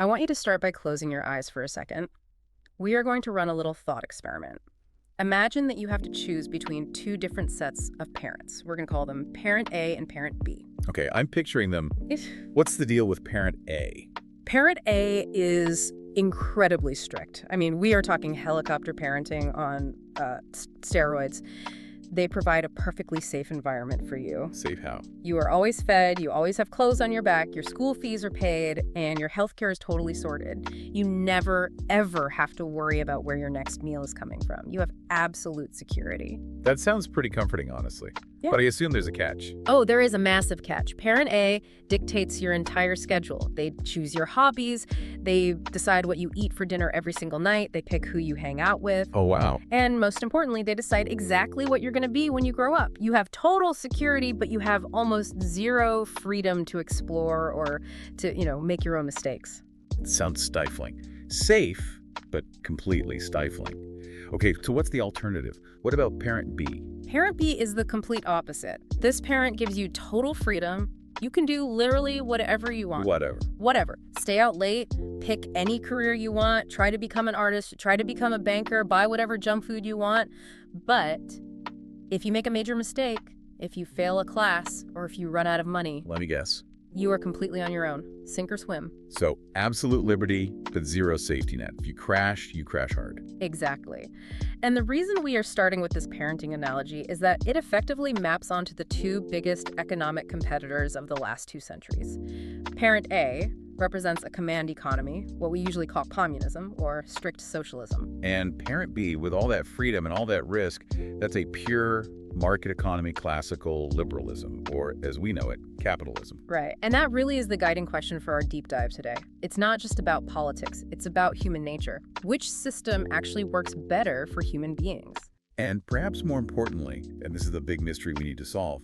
I want you to start by closing your eyes for a second. We are going to run a little thought experiment. Imagine that you have to choose between two different sets of parents. We're going to call them Parent A and Parent B. Okay, I'm picturing them. What's the deal with Parent A? Parent A is incredibly strict. I mean, we are talking helicopter parenting on steroids. They provide a perfectly safe environment for you. Safe how? You are always fed, you always have clothes on your back, your school fees are paid, and your healthcare is totally sorted. You never, ever have to worry about where your next meal is coming from. You have absolute security. That sounds pretty comforting, honestly. Yeah. But I assume there's a catch. Oh, there is a massive catch. Parent A dictates your entire schedule. They choose your hobbies. They decide what you eat for dinner every single night. They pick who you hang out with. Oh, wow. And most importantly, they decide exactly what you're going to be when you grow up. You have total security, but you have almost zero freedom to explore or to, make your own mistakes. It sounds stifling. Safe, but completely stifling. Okay, so what's the alternative? What about Parent B? Parent B is the complete opposite. This parent gives you total freedom. You can do literally whatever you want. Whatever. Stay out late, pick any career you want, try to become an artist, try to become a banker, buy whatever junk food you want. But if you make a major mistake, if you fail a class, or if you run out of money, Let me guess. you are completely on your own. Sink or swim. So absolute liberty, but zero safety net. If you crash hard. Exactly. And the reason we are starting with this parenting analogy is that it effectively maps onto the two biggest economic competitors of the last 2 centuries. Parent A represents a command economy, what we usually call communism or strict socialism. And Parent B, with all that freedom and all that risk, that's a pure market economy, classical liberalism, or as we know it, capitalism. Right. And that really is the guiding question for our deep dive today. It's not just about politics, it's about human nature. Which system actually works better for human beings? And perhaps more importantly, and this is the big mystery we need to solve,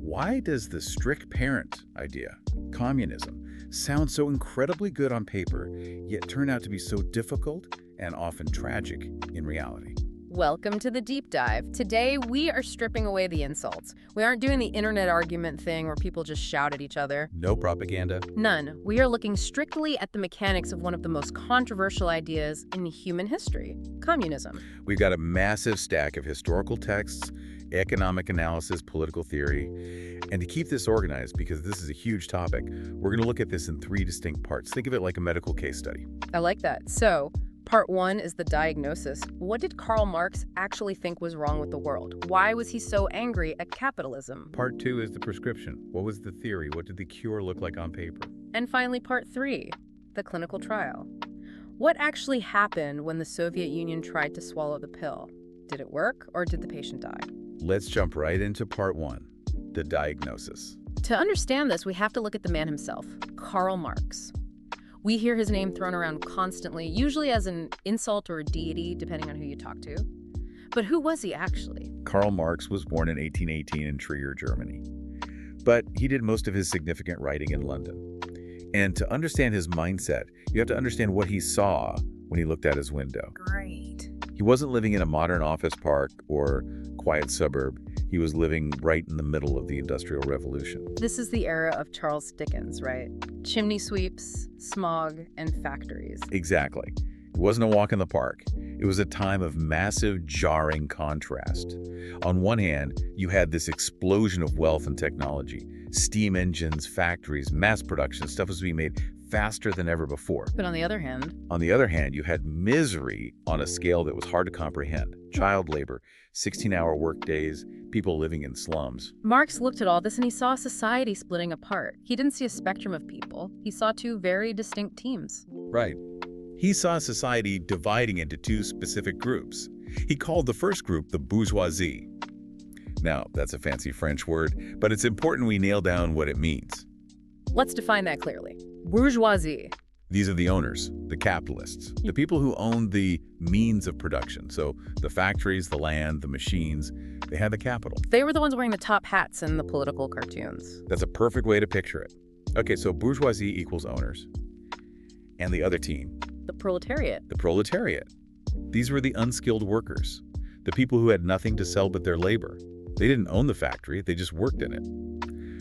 why does the strict parent idea, communism, sound so incredibly good on paper, yet turn out to be so difficult and often tragic in reality? Welcome to the deep dive. Today, we are stripping away the insults. We aren't doing the internet argument thing where people just shout at each other. No propaganda. None. We are looking strictly at the mechanics of one of the most controversial ideas in human history, communism. We've got a massive stack of historical texts, economic analysis, political theory. And to keep this organized, because this is a huge topic, we're going to look at this in 3 distinct parts. Think of it like a medical case study. I like that. So, Part 1 is the diagnosis. What did Karl Marx actually think was wrong with the world? Why was he so angry at capitalism? Part 2 is the prescription. What was the theory? What did the cure look like on paper? And finally, Part 3, the clinical trial. What actually happened when the Soviet Union tried to swallow the pill? Did it work, or did the patient die? Let's jump right into Part 1, the diagnosis. To understand this, we have to look at the man himself, Karl Marx. We hear his name thrown around constantly, usually as an insult or a deity, depending on who you talk to. But who was he actually? Karl Marx was born in 1818 in Trier, Germany. But he did most of his significant writing in London. And to understand his mindset, you have to understand what he saw when he looked out his window. Great. He wasn't living in a modern office park or quiet suburb. He was living right in the middle of the Industrial Revolution. This is the era of Charles Dickens, right? Chimney sweeps, smog, and factories. Exactly. It wasn't a walk in the park. It was a time of massive, jarring contrast. On one hand, you had this explosion of wealth and technology. Steam engines, factories, mass production, stuff was being made faster than ever before. But on the other hand, you had misery on a scale that was hard to comprehend. Child labor, 16-hour work days, people living in slums. Marx looked at all this and he saw society splitting apart. He didn't see a spectrum of people. He saw 2 very distinct teams. Right. He saw society dividing into 2 specific groups. He called the first group the bourgeoisie. Now, that's a fancy French word, but it's important we nail down what it means. Let's define that clearly. Bourgeoisie. These are the owners, the capitalists, the people who own the means of production. So the factories, the land, the machines, they had the capital. They were the ones wearing the top hats in the political cartoons. That's a perfect way to picture it. Okay, so bourgeoisie equals owners. And the other team? The proletariat. The proletariat. These were the unskilled workers, the people who had nothing to sell but their labor. They didn't own the factory, they just worked in it.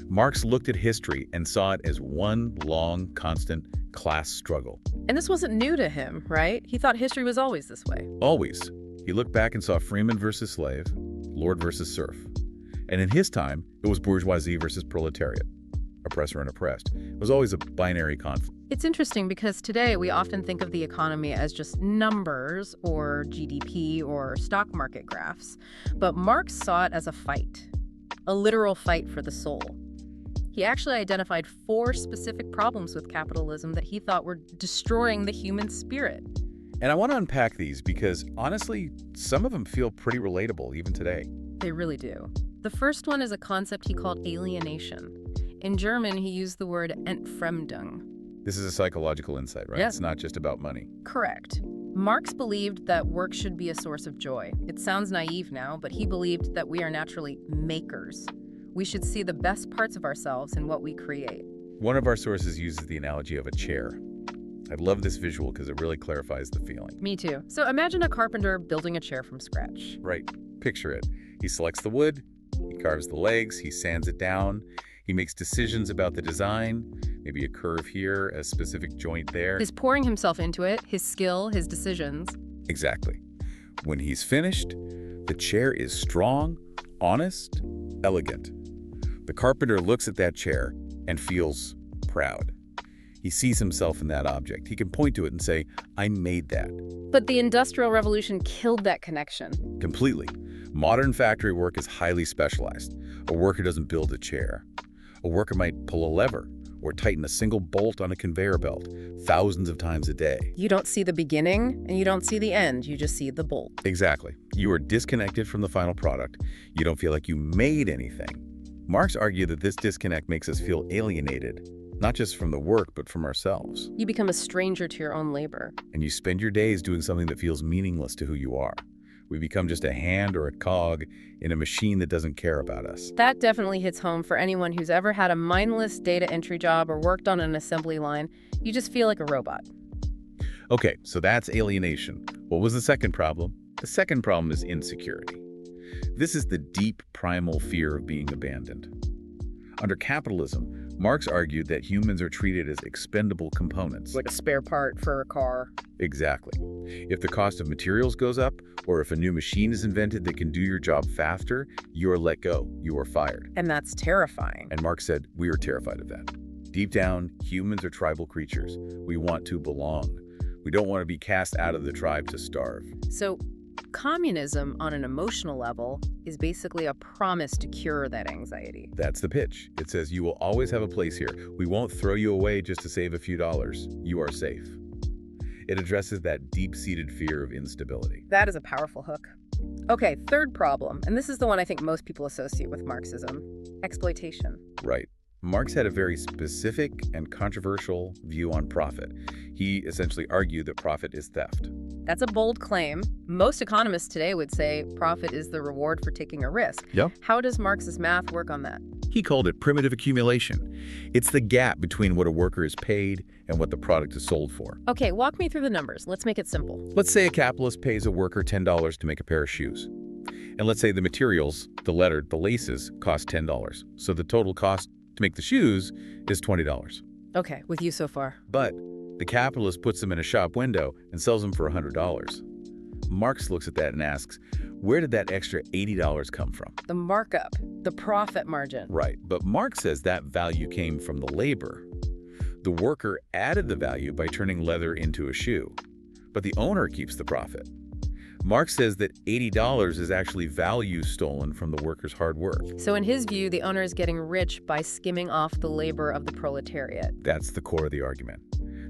Marx looked at history and saw it as one long, constant, class struggle. And this wasn't new to him, right? He thought history was always this way. Always. He looked back and saw freeman versus slave, lord versus serf. And in his time, it was bourgeoisie versus proletariat, oppressor and oppressed. It was always a binary conflict. It's interesting because today we often think of the economy as just numbers or GDP or stock market graphs. But Marx saw it as a fight, a literal fight for the soul. He actually identified 4 specific problems with capitalism that he thought were destroying the human spirit. And I want to unpack these because, honestly, some of them feel pretty relatable even today. They really do. The first one is a concept he called alienation. In German, he used the word Entfremdung. This is a psychological insight, right? Yeah. It's not just about money. Correct. Marx believed that work should be a source of joy. It sounds naive now, but he believed that we are naturally makers. We should see the best parts of ourselves in what we create. One of our sources uses the analogy of a chair. I love this visual because it really clarifies the feeling. Me too. So imagine a carpenter building a chair from scratch. Right. Picture it. He selects the wood, he carves the legs, he sands it down, he makes decisions about the design, maybe a curve here, a specific joint there. He's pouring himself into it, his skill, his decisions. Exactly. When he's finished, the chair is strong, honest, elegant. The carpenter looks at that chair and feels proud. He sees himself in that object. He can point to it and say, I made that. But the Industrial Revolution killed that connection. Completely. Modern factory work is highly specialized. A worker doesn't build a chair. A worker might pull a lever or tighten a single bolt on a conveyor belt thousands of times a day. You don't see the beginning and you don't see the end. You just see the bolt. Exactly. You are disconnected from the final product. You don't feel like you made anything. Marx argued that this disconnect makes us feel alienated, not just from the work, but from ourselves. You become a stranger to your own labor. And you spend your days doing something that feels meaningless to who you are. We become just a hand or a cog in a machine that doesn't care about us. That definitely hits home for anyone who's ever had a mindless data entry job or worked on an assembly line. You just feel like a robot. Okay, so that's alienation. What was the second problem? The second problem is insecurity. This is the deep primal fear of being abandoned. Under capitalism, Marx argued that humans are treated as expendable components. Like a spare part for a car. Exactly. If the cost of materials goes up, or if a new machine is invented that can do your job faster, you are let go. You are fired. And that's terrifying. And Marx said, we are terrified of that. Deep down, humans are tribal creatures. We want to belong. We don't want to be cast out of the tribe to starve. So, communism on an emotional level is basically a promise to cure that anxiety. That's the pitch. It says you will always have a place here. We won't throw you away just to save a few dollars. You are safe. It addresses that deep-seated fear of instability. That is a powerful hook. Okay, third problem, and this is the one I think most people associate with Marxism: exploitation. Right. Marx had a very specific and controversial view on profit. He essentially argued that profit is theft. That's a bold claim. Most economists today would say profit is the reward for taking a risk. Yeah. How does Marx's math work on that? He called it primitive accumulation. It's the gap between what a worker is paid and what the product is sold for. Okay, walk me through the numbers. Let's make it simple. Let's say a capitalist pays a worker $10 to make a pair of shoes. And let's say the materials, the leather, the laces, cost $10. So the total cost to make the shoes is $20. Okay, with you so far. But the capitalist puts them in a shop window and sells them for $100. Marx looks at that and asks, where did that extra $80 come from? The markup, the profit margin. Right, but Marx says that value came from the labor. The worker added the value by turning leather into a shoe, but the owner keeps the profit. Marx says that $80 is actually value stolen from the worker's hard work. So in his view, the owner is getting rich by skimming off the labor of the proletariat. That's the core of the argument.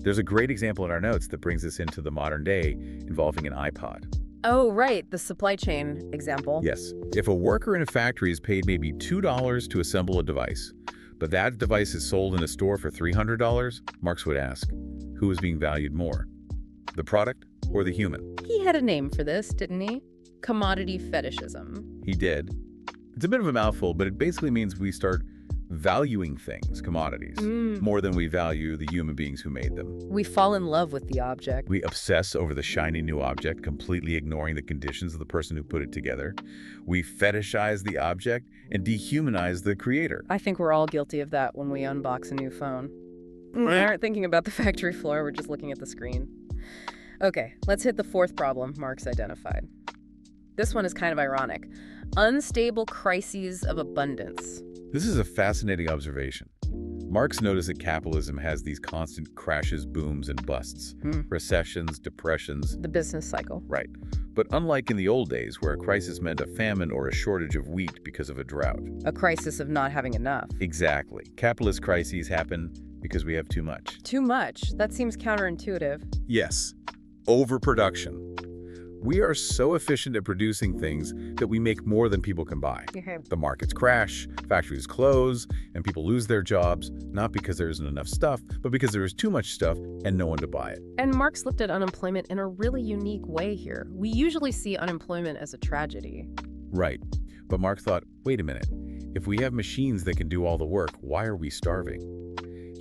There's a great example in our notes that brings us into the modern day involving an iPod. Oh, right, the supply chain example. Yes. If a worker in a factory is paid maybe $2 to assemble a device, but that device is sold in a store for $300, Marx would ask, who is being valued more, the product or the human? He had a name for this, didn't he? Commodity fetishism. He did. It's a bit of a mouthful, but it basically means we start valuing things, commodities, more than we value the human beings who made them. We fall in love with the object. We obsess over the shiny new object, completely ignoring the conditions of the person who put it together. We fetishize the object and dehumanize the creator. I think we're all guilty of that when we unbox a new phone. We aren't thinking about the factory floor, we're just looking at the screen. Okay, let's hit the fourth problem Marx identified. This one is kind of ironic. Unstable crises of abundance. This is a fascinating observation. Marx noticed that capitalism has these constant crashes, booms, and busts. Recessions, depressions. The business cycle. Right. But unlike in the old days, where a crisis meant a famine or a shortage of wheat because of a drought. A crisis of not having enough. Exactly. Capitalist crises happen because we have too much. Too much? That seems counterintuitive. Yes. Overproduction. We are so efficient at producing things that we make more than people can buy. The markets crash, factories close, and people lose their jobs, not because there isn't enough stuff, but because there is too much stuff and no one to buy it. And Marx looked at unemployment in a really unique way here. We usually see unemployment as a tragedy. Right. But Marx thought, wait a minute, if we have machines that can do all the work, why are we starving?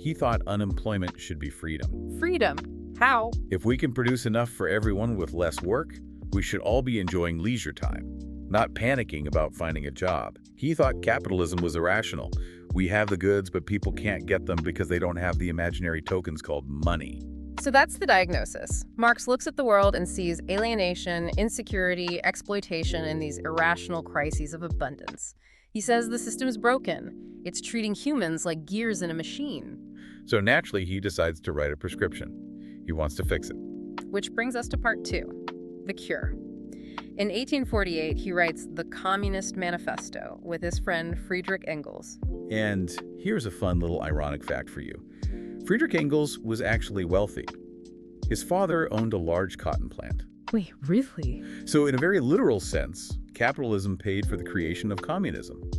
He thought unemployment should be freedom. Freedom? How? If we can produce enough for everyone with less work, we should all be enjoying leisure time, not panicking about finding a job. He thought capitalism was irrational. We have the goods, but people can't get them because they don't have the imaginary tokens called money. So that's the diagnosis. Marx looks at the world and sees alienation, insecurity, exploitation, and these irrational crises of abundance. He says the system is broken. It's treating humans like gears in a machine. So naturally, he decides to write a prescription. He wants to fix it. Which brings us to part 2. The cure. In 1848, he writes the Communist Manifesto with his friend Friedrich Engels. And here's a fun little ironic fact for you. Friedrich Engels was actually wealthy. His father owned a large cotton plant. Wait, really? So in a very literal sense, capitalism paid for the creation of communism.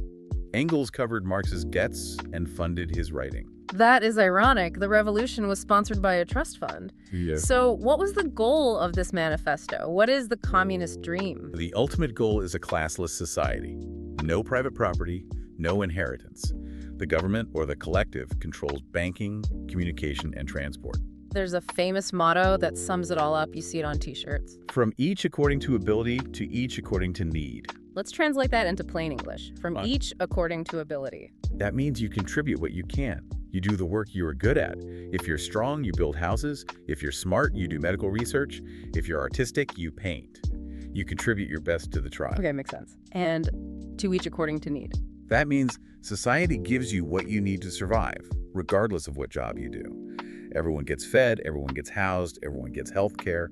Engels covered Marx's debts and funded his writing. That is ironic. The revolution was sponsored by a trust fund. Yeah. So what was the goal of this manifesto? What is the communist dream? The ultimate goal is a classless society. No private property, no inheritance. The government or the collective controls banking, communication, and transport. There's a famous motto that sums it all up. You see it on t-shirts. From each according to ability to each according to need. Let's translate that into plain English. From each according to ability. That means you contribute what you can. You do the work you are good at. If you're strong, you build houses. If you're smart, you do medical research. If you're artistic, you paint. You contribute your best to the tribe. Okay, makes sense. And to each according to need. That means society gives you what you need to survive, regardless of what job you do. Everyone gets fed, everyone gets housed, everyone gets health care.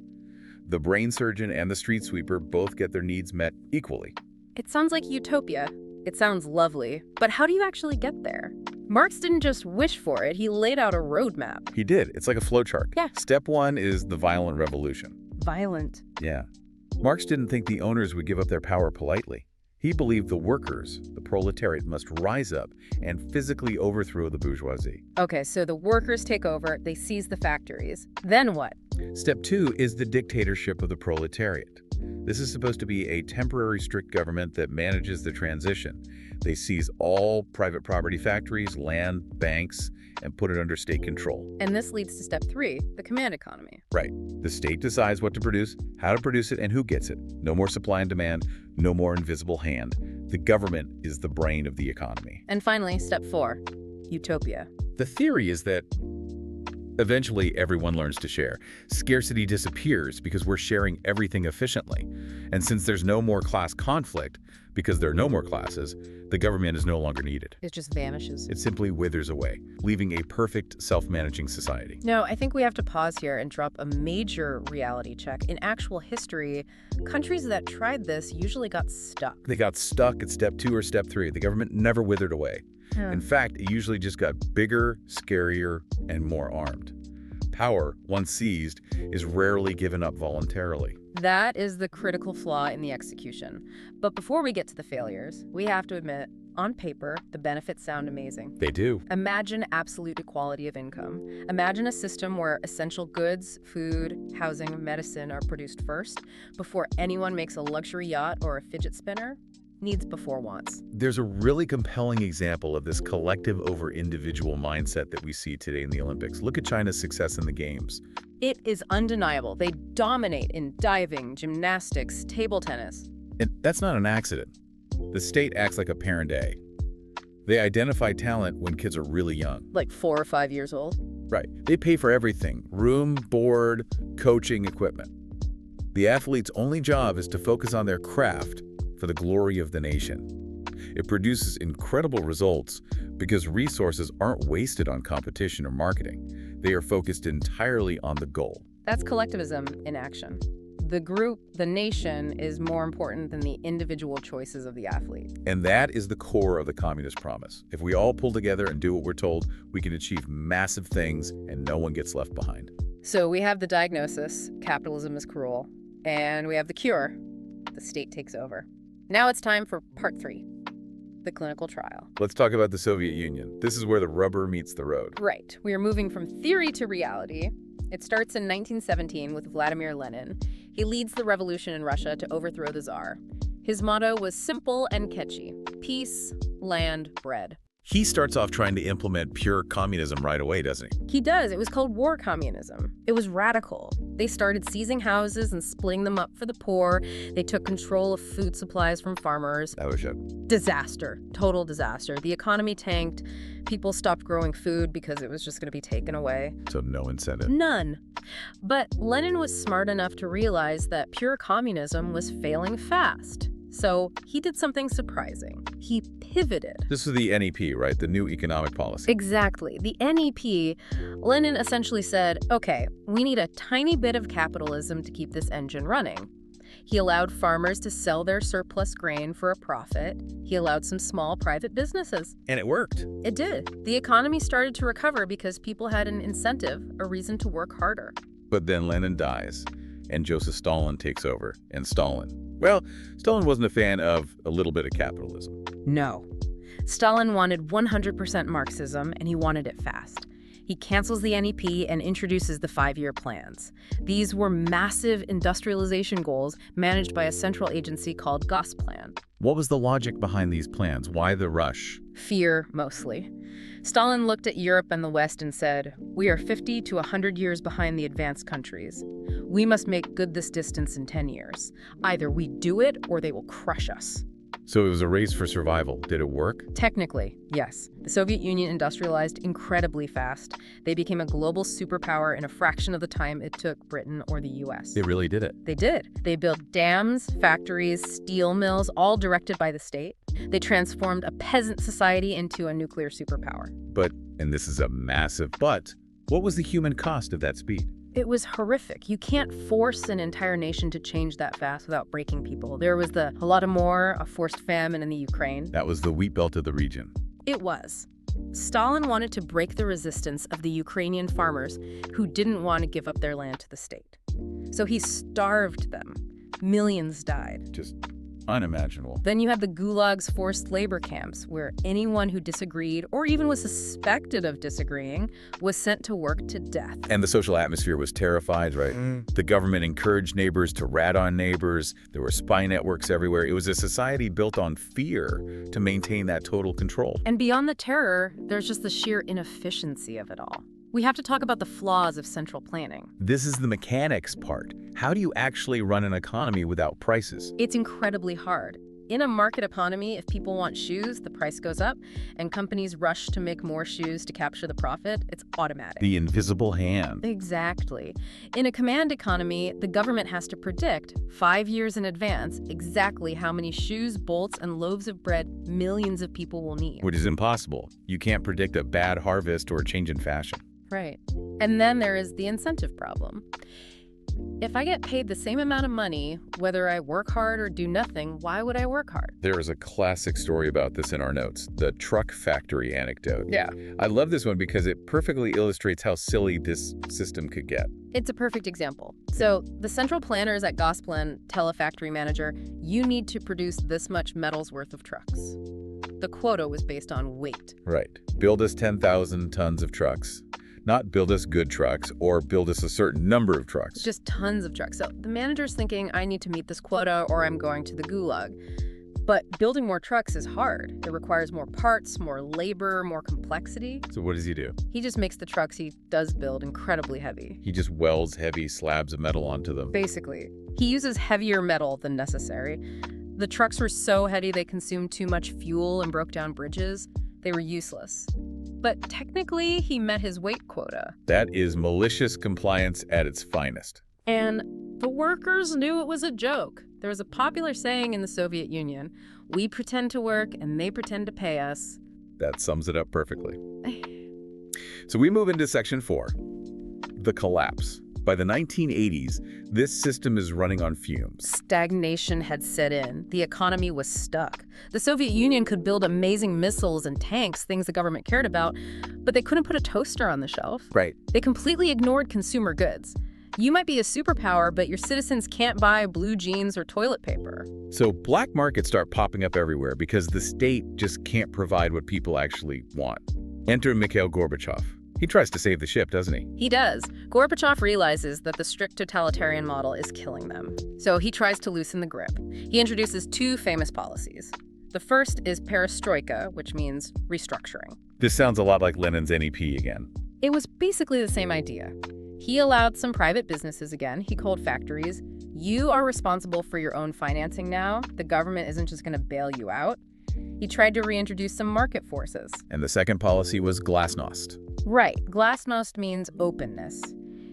The brain surgeon and the street sweeper both get their needs met equally. It sounds like utopia. It sounds lovely. But how do you actually get there? Marx didn't just wish for it, he laid out a roadmap. He did. It's like a flowchart. Yeah. Step 1 is the violent revolution. Violent. Yeah. Marx didn't think the owners would give up their power politely. He believed the workers, the proletariat, must rise up and physically overthrow the bourgeoisie. Okay, so the workers take over, they seize the factories. Then what? Step 2 is the dictatorship of the proletariat. This is supposed to be a temporary strict government that manages the transition. They seize all private property factories, land, banks, and put it under state control. And this leads to step 3, the command economy. Right. The state decides what to produce, how to produce it, and who gets it. No more supply and demand, no more invisible hand. The government is the brain of the economy. And finally, step 4, utopia. The theory is that eventually everyone learns to share. Scarcity disappears because we're sharing everything efficiently. And since there's no more class conflict, because there are no more classes, the government is no longer needed. It just vanishes. It simply withers away, leaving a perfect self-managing society. No, I think we have to pause here and drop a major reality check. In actual history, countries that tried this usually got stuck. They got stuck at step 2 or step 3. The government never withered away. In fact, it usually just got bigger, scarier, and more armed. Power, once seized, is rarely given up voluntarily. That is the critical flaw in the execution. But before we get to the failures, we have to admit, on paper, the benefits sound amazing. They do. Imagine absolute equality of income. Imagine a system where essential goods, food, housing, medicine are produced first, before anyone makes a luxury yacht or a fidget spinner. Needs before wants. There's a really compelling example of this collective over individual mindset that we see today in the Olympics. Look at China's success in the Games. It is undeniable. They dominate in diving, gymnastics, table tennis. And that's not an accident. The state acts like a parent A. They identify talent when kids are really young. Like 4 or 5 years old. Right. They pay for everything: room, board, coaching, equipment. The athlete's only job is to focus on their craft for the glory of the nation. It produces incredible results because resources aren't wasted on competition or marketing. They are focused entirely on the goal. That's collectivism in action. The group, the nation, is more important than the individual choices of the athlete. And that is the core of the communist promise. If we all pull together and do what we're told, we can achieve massive things and no one gets left behind. So we have the diagnosis, capitalism is cruel, and we have the cure, the state takes over. Now it's time for part 3, the clinical trial. Let's talk about the Soviet Union. This is where the rubber meets the road. Right. We are moving from theory to reality. It starts in 1917 with Vladimir Lenin. He leads the revolution in Russia to overthrow the Tsar. His motto was simple and catchy: peace, land, bread. He starts off trying to implement pure communism right away, doesn't he? He does. It was called war communism. It was radical. They started seizing houses and splitting them up for the poor. They took control of food supplies from farmers. That was a disaster. Total disaster. The economy tanked. People stopped growing food because it was just going to be taken away. So no incentive. None. But Lenin was smart enough to realize that pure communism was failing fast. So he did something surprising. He pivoted. This was the NEP, right? The new economic policy. Exactly. The NEP, Lenin essentially said, okay, we need a tiny bit of capitalism to keep this engine running. He allowed farmers to sell their surplus grain for a profit. He allowed some small private businesses. And it worked. It did. The economy started to recover because people had an incentive, a reason to work harder. But then Lenin dies, and Joseph Stalin takes over. And Stalin wasn't a fan of a little bit of capitalism. No. Stalin wanted 100% Marxism, and he wanted it fast. He cancels the NEP and introduces the 5-year plans. These were massive industrialization goals managed by a central agency called Gosplan. What was the logic behind these plans? Why the rush? Fear, mostly. Stalin looked at Europe and the West and said, we are 50 to 100 years behind the advanced countries. We must make good this distance in 10 years. Either we do it or they will crush us. So it was a race for survival. Did it work? Technically, yes. The Soviet Union industrialized incredibly fast. They became a global superpower in a fraction of the time it took Britain or the US. They really did it. They did. They built dams, factories, steel mills, all directed by the state. They transformed a peasant society into a nuclear superpower. But, and this is a massive but, what was the human cost of that speed? It was horrific. You can't force an entire nation to change that fast without breaking people. There was the Holodomor, a forced famine in the Ukraine. That was the wheat belt of the region. It was. Stalin wanted to break the resistance of the Ukrainian farmers who didn't want to give up their land to the state. So he starved them. Millions died. Just unimaginable. Then you had the gulags, forced labor camps, where anyone who disagreed or even was suspected of disagreeing was sent to work to death. And the social atmosphere was terrified, right? The government encouraged neighbors to rat on neighbors. There were spy networks everywhere. It was a society built on fear to maintain that total control. And beyond the terror, there's just the sheer inefficiency of it all. We have to talk about the flaws of central planning. This is the mechanics part. How do you actually run an economy without prices? It's incredibly hard. In a market economy, if people want shoes, the price goes up, and companies rush to make more shoes to capture the profit. It's automatic. The invisible hand. Exactly. In a command economy, the government has to predict 5 years in advance exactly how many shoes, bolts, and loaves of bread millions of people will need. Which is impossible. You can't predict a bad harvest or a change in fashion. Right. And then there is the incentive problem. If I get paid the same amount of money, whether I work hard or do nothing, why would I work hard? There is a classic story about this in our notes, the truck factory anecdote. Yeah. I love this one because it perfectly illustrates how silly this system could get. It's a perfect example. So the central planners at Gosplan tell a factory manager, you need to produce this much metal's worth of trucks. The quota was based on weight. Right. Build us 10,000 tons of trucks. Not build us good trucks or build us a certain number of trucks. Just tons of trucks. So the manager's thinking, I need to meet this quota or I'm going to the gulag. But building more trucks is hard. It requires more parts, more labor, more complexity. So what does he do? He just makes the trucks he does build incredibly heavy. He just welds heavy slabs of metal onto them. Basically. He uses heavier metal than necessary. The trucks were so heavy they consumed too much fuel and broke down bridges. They were useless. But technically, he met his weight quota. That is malicious compliance at its finest. And the workers knew it was a joke. There was a popular saying in the Soviet Union, we pretend to work and they pretend to pay us. That sums it up perfectly. So we move into section 4, the collapse. By the 1980s, this system is running on fumes. Stagnation had set in. The economy was stuck. The Soviet Union could build amazing missiles and tanks, things the government cared about, but they couldn't put a toaster on the shelf. Right. They completely ignored consumer goods. You might be a superpower, but your citizens can't buy blue jeans or toilet paper. So black markets start popping up everywhere because the state just can't provide what people actually want. Enter Mikhail Gorbachev. He tries to save the ship, doesn't he? He does. Gorbachev realizes that the strict totalitarian model is killing them. So he tries to loosen the grip. He introduces 2 famous policies. The first is perestroika, which means restructuring. This sounds a lot like Lenin's NEP again. It was basically the same idea. He allowed some private businesses again. He called factories. You are responsible for your own financing now. The government isn't just going to bail you out. He tried to reintroduce some market forces. And the second policy was glasnost. Right. Glasnost means openness.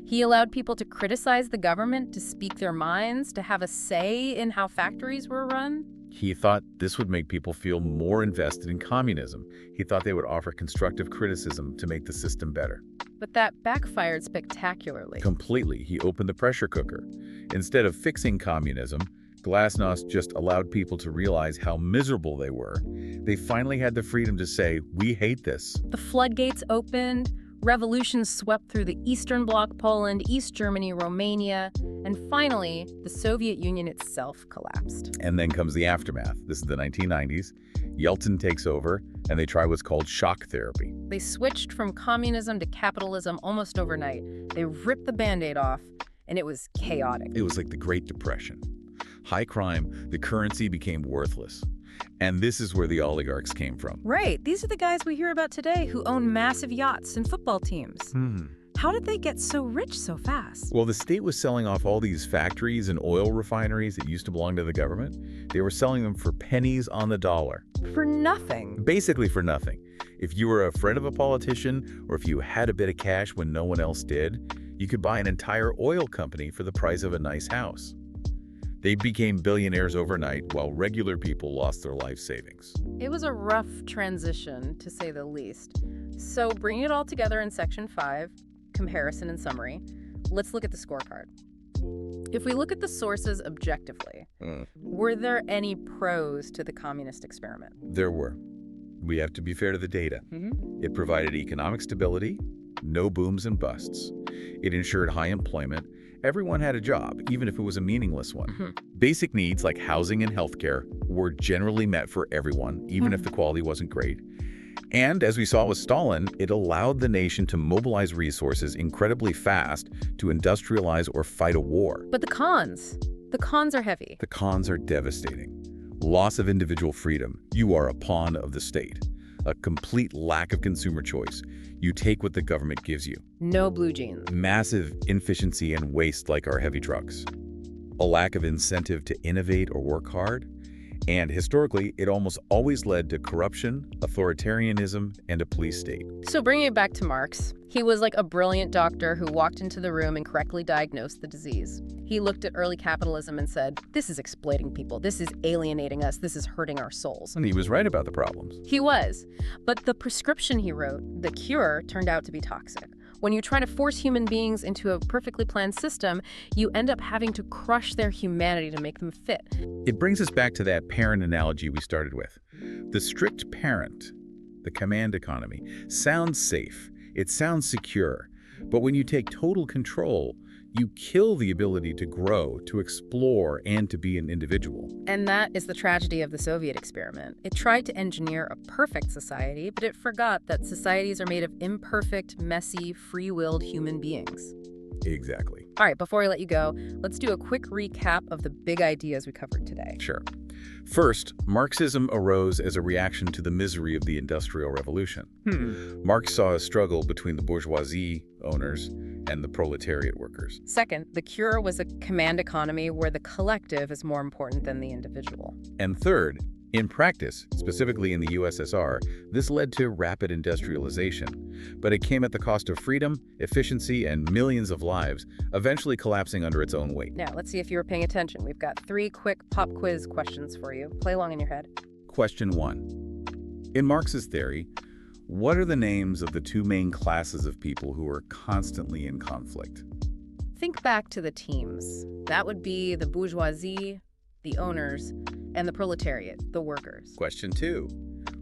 He allowed people to criticize the government, to speak their minds, to have a say in how factories were run. He thought this would make people feel more invested in communism. He thought they would offer constructive criticism to make the system better. But that backfired spectacularly. Completely. He opened the pressure cooker. Instead of fixing communism, glasnost just allowed people to realize how miserable they were. They finally had the freedom to say, we hate this. The floodgates opened, revolutions swept through the Eastern Bloc Poland, East Germany, Romania, and finally, the Soviet Union itself collapsed. And then comes the aftermath. This is the 1990s. Yeltsin takes over, and they try what's called shock therapy. They switched from communism to capitalism almost overnight. They ripped the Band-Aid off, and it was chaotic. It was like the Great Depression. High crime, the currency became worthless. And this is where the oligarchs came from. Right. These are the guys we hear about today who own massive yachts and football teams. How did they get so rich so fast? Well, the state was selling off all these factories and oil refineries that used to belong to the government. They were selling them for pennies on the dollar. For nothing. Basically for nothing. If you were a friend of a politician, or if you had a bit of cash when no one else did, you could buy an entire oil company for the price of a nice house. They became billionaires overnight while regular people lost their life savings. It was a rough transition, to say the least. So bringing it all together in Section 5, comparison and summary, let's look at the scorecard. If we look at the sources objectively, were there any pros to the communist experiment? There were. We have to be fair to the data. It provided economic stability, no booms and busts. It ensured high employment. Everyone had a job, even if it was a meaningless one. Basic needs like housing and healthcare were generally met for everyone, even if the quality wasn't great. And as we saw with Stalin, it allowed the nation to mobilize resources incredibly fast to industrialize or fight a war. But the cons are heavy. The cons are devastating. Loss of individual freedom. You are a pawn of the state. A complete lack of consumer choice. You take what the government gives you. No blue jeans. Massive inefficiency and waste like our heavy trucks. A lack of incentive to innovate or work hard. And historically, it almost always led to corruption, authoritarianism, and a police state. So bringing it back to Marx, he was like a brilliant doctor who walked into the room and correctly diagnosed the disease. He looked at early capitalism and said, this is exploiting people, this is alienating us, this is hurting our souls. And he was right about the problems. He was. But the prescription he wrote, the cure, turned out to be toxic. When you try to force human beings into a perfectly planned system, you end up having to crush their humanity to make them fit. It brings us back to that parent analogy we started with. The strict parent, the command economy, sounds safe. It sounds secure. But when you take total control, you kill the ability to grow, to explore, and to be an individual. And that is the tragedy of the Soviet experiment. It tried to engineer a perfect society, but it forgot that societies are made of imperfect, messy, free-willed human beings. Exactly. All right, before I let you go, let's do a quick recap of the big ideas we covered today. Sure. First, Marxism arose as a reaction to the misery of the Industrial Revolution. Marx saw a struggle between the bourgeoisie owners and the proletariat workers. Second, the cure was a command economy where the collective is more important than the individual. And third, In practice, specifically in the USSR, this led to rapid industrialization, but it came at the cost of freedom, efficiency, and millions of lives, eventually collapsing under its own weight. Now, let's see if you were paying attention. We've got 3 quick pop quiz questions for you. Play along in your head. Question 1. In Marx's theory, what are the names of the 2 main classes of people who are constantly in conflict? Think back to the teams. That would be the bourgeoisie, the owners, and the proletariat, the workers. Question 2.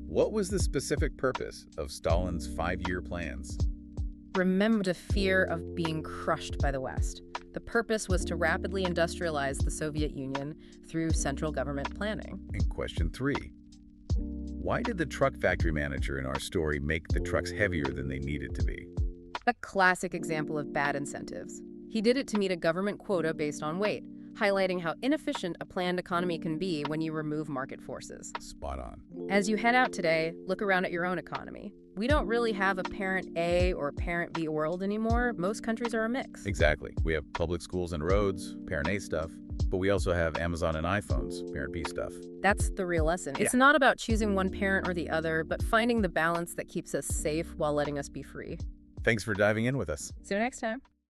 What was the specific purpose of Stalin's 5-year plans? Remember the fear of being crushed by the West. The purpose was to rapidly industrialize the Soviet Union through central government planning. And question 3. Why did the truck factory manager in our story make the trucks heavier than they needed to be? A classic example of bad incentives. He did it to meet a government quota based on weight, highlighting how inefficient a planned economy can be when you remove market forces. Spot on. As you head out today, look around at your own economy. We don't really have a parent A or parent B world anymore. Most countries are a mix. Exactly. We have public schools and roads, parent A stuff, but we also have Amazon and iPhones, parent B stuff. That's the real lesson. It's not about choosing one parent or the other, but finding the balance that keeps us safe while letting us be free. Thanks for diving in with us. See you next time.